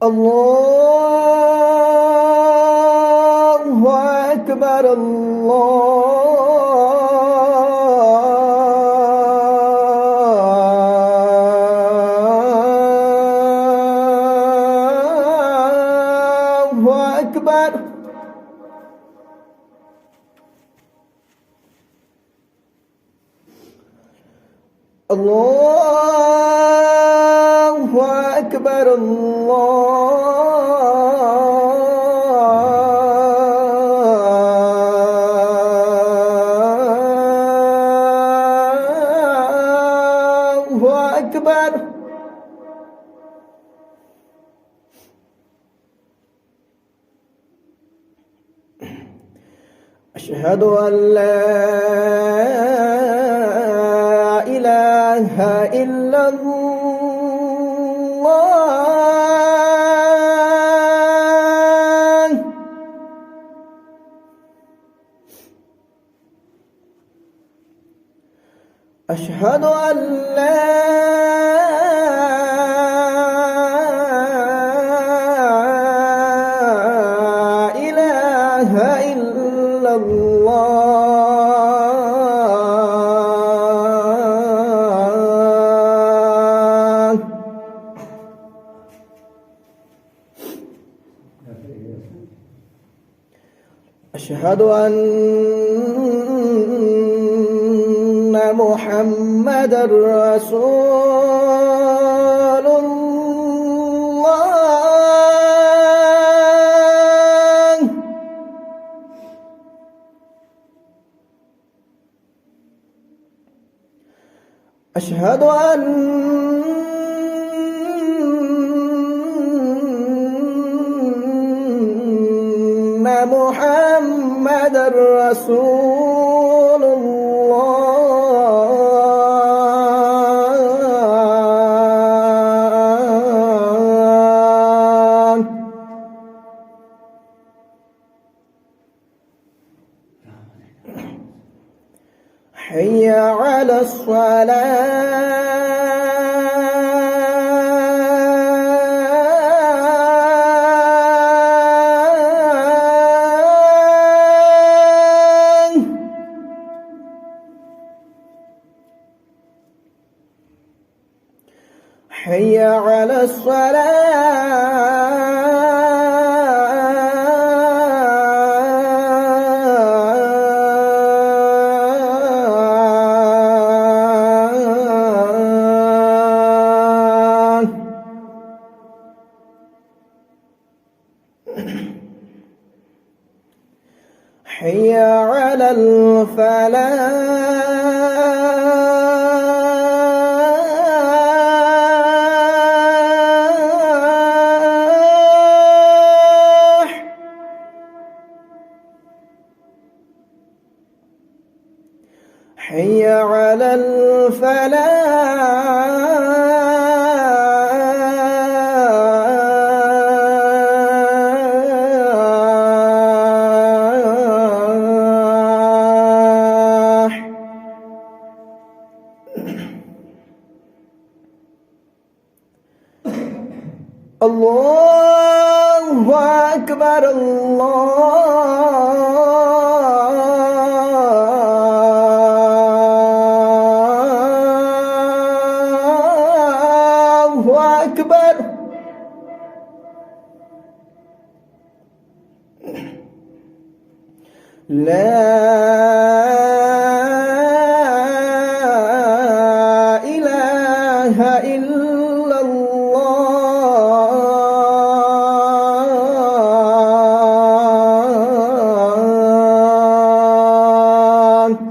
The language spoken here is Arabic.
الله أكبر. الله أكبر. الله أكبر. الله أكبر. أشهد أن لا إله إلا الله. أشهد أن لا إله إلا الله. أشهد أن محمدًا رسول الله. أشهد أن محمدًا رسول الله. حي على الصلاة. حي على الصلاة. حي على الفلاح. حي على الفلاح. الله أكبر. الله أكبر. لا